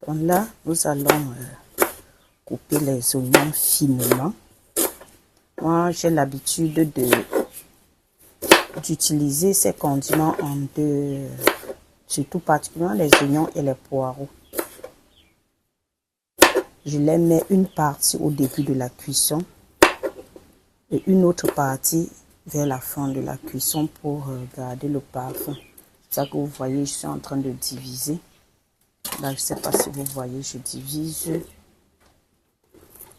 Donc là, nous allons couper les oignons finement. Moi, j'ai l'habitude d'utiliser ces condiments en deux, surtout particulièrement les oignons et les poireaux. Je les mets une partie au début de la cuisson et une autre partie vers la fin de la cuisson pour garder le parfum. C'est ça que vous voyez, je suis en train de diviser. Là, je ne sais pas si vous voyez, je divise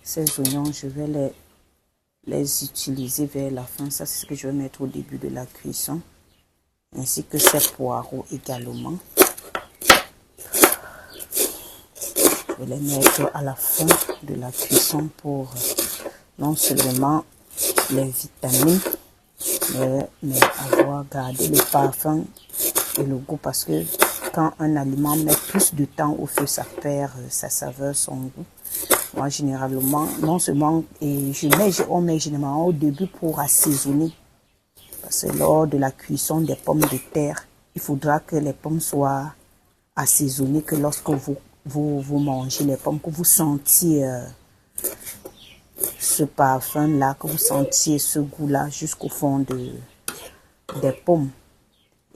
ces oignons. Je vais les utiliser vers la fin. Ça, c'est ce que je vais mettre au début de la cuisson. Ainsi que ces poireaux également. Je vais les mettre à la fin de la cuisson pour non seulement les vitamines, mais avoir gardé le parfum et le goût, parce que quand un aliment met plus de temps au feu, ça perd sa saveur, son goût. Moi, généralement, non seulement, et on met généralement au début pour assaisonner. Parce que lors de la cuisson des pommes de terre, il faudra que les pommes soient assaisonnées, que lorsque vous mangez les pommes, que vous sentiez ce parfum-là, que vous sentiez ce goût-là jusqu'au fond des pommes.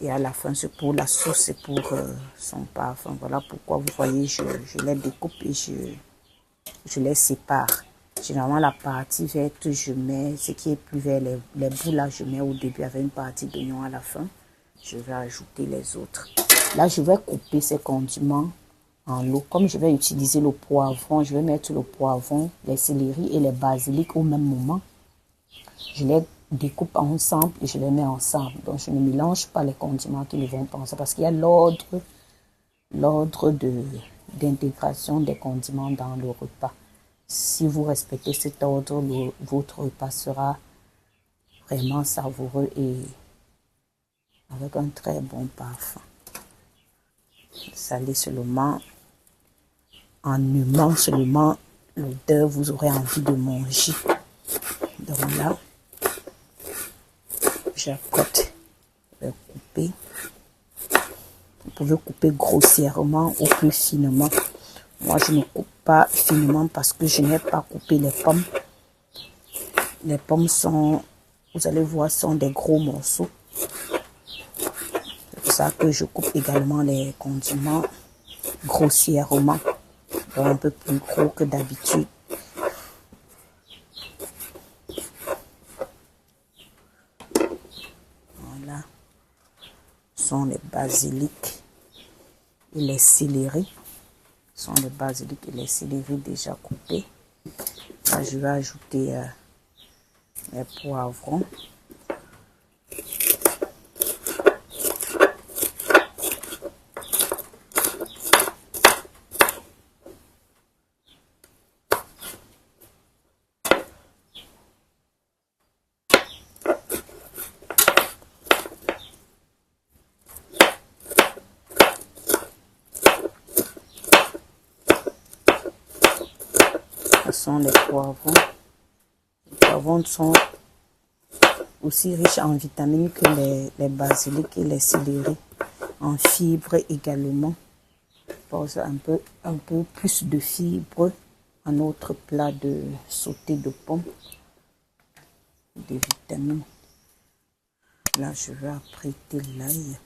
Et à la fin, c'est pour la sauce, c'est pour son parfum. Voilà pourquoi vous voyez, je les découpe et je les sépare. Généralement, la partie verte, je mets ce qui est plus vert, les bouts là, je mets au début avec une partie d'oignon à la fin. Je vais ajouter les autres. Là, je vais couper ces condiments en lot. Comme je vais utiliser le poivron, je vais mettre le poivron, les céleris et les basiliques au même moment. Je les découpe ensemble et je les mets ensemble. Donc, je ne mélange pas les condiments qui ne vont pas ensemble parce qu'il y a l'ordre d'intégration des condiments dans le repas. Si vous respectez cet ordre, votre repas sera vraiment savoureux et avec un très bon parfum. Salez seulement, en humant seulement l'odeur, vous aurez envie de manger. Donc là, j'apprête, je vais couper. Vous pouvez couper grossièrement ou plus finement. Moi, je ne coupe pas finement parce que je n'ai pas coupé les pommes. Les pommes sont, vous allez voir, sont des gros morceaux. C'est pour ça que je coupe également les condiments grossièrement, donc un peu plus gros que d'habitude. Voilà. Ce sont les basiliques et les céleris. Ce sont les basiliques et les céleris déjà coupés. Là, je vais ajouter les poivrons. Ce sont les poivrons. Les poivrons sont aussi riches en vitamines que les basiliques et les céleris, en fibres également. Pose un peu plus de fibres à notre plat de sauté de pommes, des vitamines. Là, je vais apprêter l'ail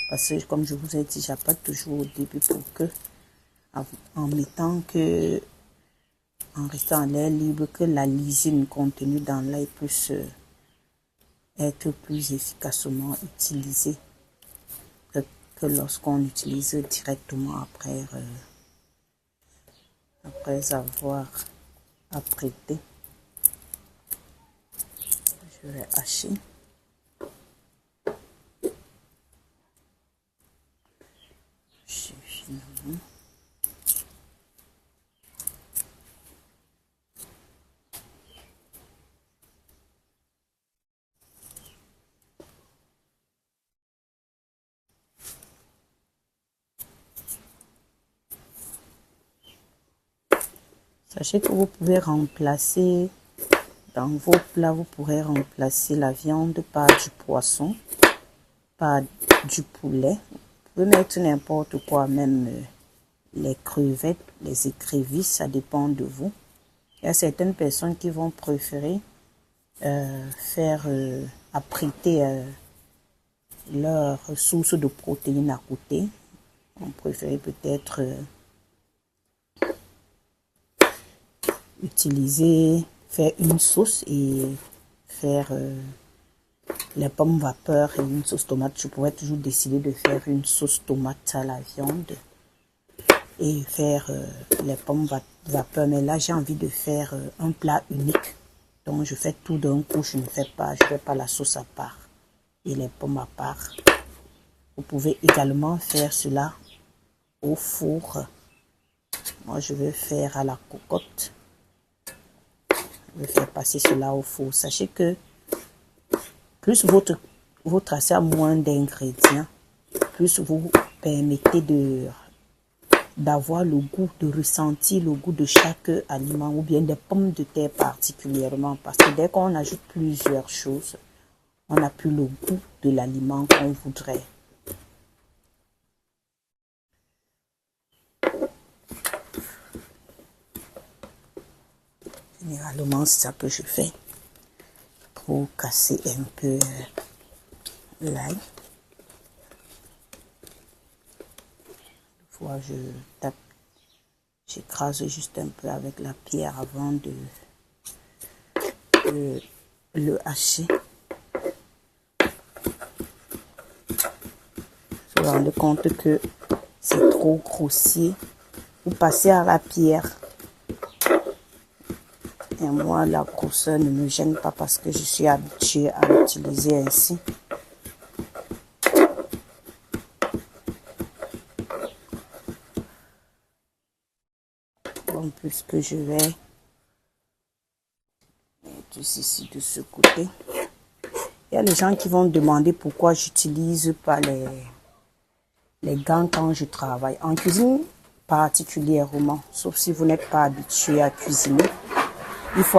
parce que, comme je vous ai dit, j'apprête toujours au début pour que, en restant à l'air libre, que la lysine contenue dans l'ail puisse être plus efficacement utilisée que lorsqu'on l'utilise directement après avoir apprêté. Je vais hacher. Finalement. Sachez que vous pouvez remplacer, dans vos plats, vous pourrez remplacer la viande par du poisson, par du poulet. Vous pouvez mettre n'importe quoi, même les crevettes, les écrevisses, ça dépend de vous. Il y a certaines personnes qui vont préférer faire apprêter leur source de protéines à côté. On préférait peut-être faire une sauce et faire les pommes vapeur et une sauce tomate. Je pourrais toujours décider de faire une sauce tomate à la viande et faire les pommes vapeur. Mais là, j'ai envie de faire un plat unique. Donc, je fais tout d'un coup. Je fais pas la sauce à part et les pommes à part. Vous pouvez également faire cela au four. Moi, je vais faire à la cocotte. Je vais faire passer cela au four. Sachez que plus votre assiette a moins d'ingrédients, plus vous permettez d'avoir le goût, de ressentir le goût de chaque aliment ou bien des pommes de terre particulièrement. Parce que dès qu'on ajoute plusieurs choses, on n'a plus le goût de l'aliment qu'on voudrait. Généralement, c'est ça que je fais pour casser un peu l'ail. Fois, je tape, j'écrase juste un peu avec la pierre avant de le hacher. Vous vous rendez compte que c'est trop grossier. Vous passez à la pierre. Et moi, la grosseur ne me gêne pas parce que je suis habituée à l'utiliser ainsi. Bon, puisque je vais mettre ceci de ce côté. Il y a des gens qui vont me demander pourquoi j'utilise pas les gants quand je travaille. En cuisine particulièrement, sauf si vous n'êtes pas habitué à cuisiner. Il faut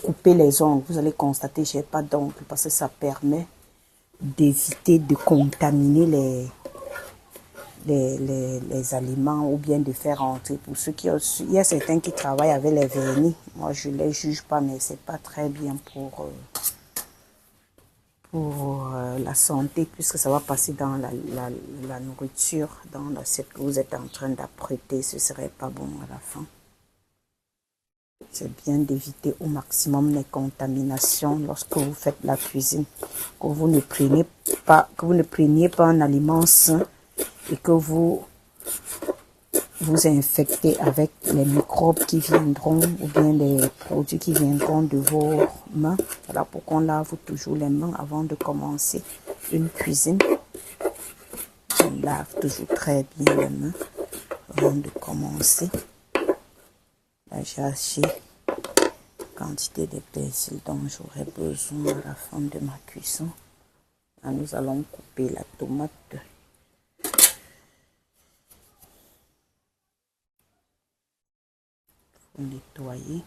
couper les ongles. Vous allez constater que je n'ai pas d'ongles parce que ça permet d'éviter de contaminer les aliments ou bien de faire entrer. Pour ceux qui ont, il y a certains qui travaillent avec les vernis. Moi, je ne les juge pas, mais c'est pas très bien pour la santé, puisque ça va passer dans la nourriture, dans l'assiette que vous êtes en train d'apprêter. Ce serait pas bon à la fin. C'est bien d'éviter au maximum les contaminations lorsque vous faites la cuisine. Que vous ne preniez pas un aliment sain et que vous infectez avec les microbes qui viendront ou bien les produits qui viendront de vos mains. Voilà pourquoi on lave toujours les mains avant de commencer une cuisine. On lave toujours très bien les mains avant de commencer. Là, j'ai acheté quantité de persil dont j'aurai besoin à la fin de ma cuisson. Là, nous allons couper la tomate. Nettoyer.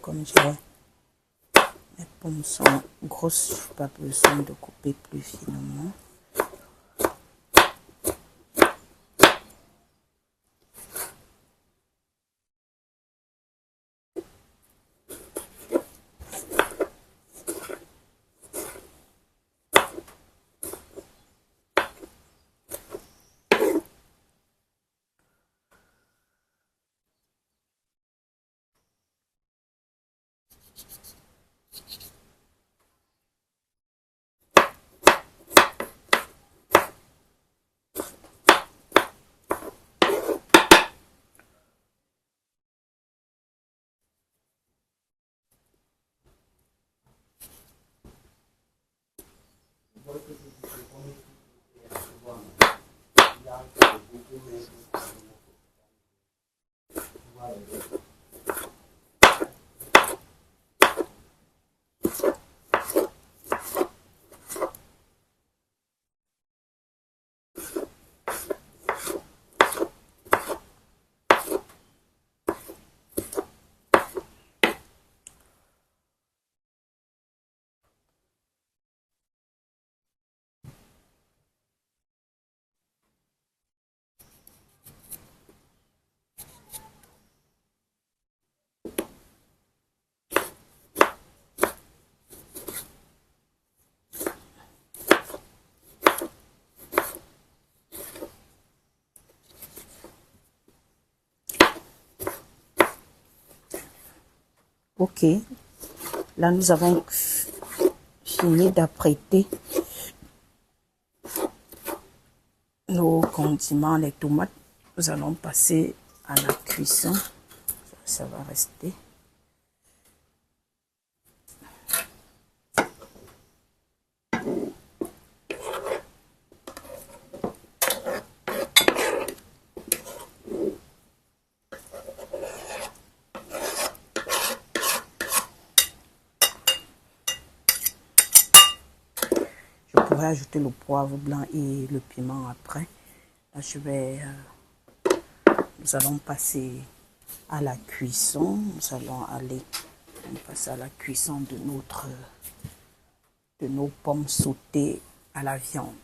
Comme mes pommes sont grosses, je n'ai pas besoin de couper plus finement. Ok, là nous avons fini d'apprêter nos condiments, les tomates. Nous allons passer à la cuisson. Ça va rester. Je pourrais ajouter le poivre blanc et le piment après. Là, nous allons passer à la cuisson. Nous allons passer à la cuisson de nos pommes sautées à la viande.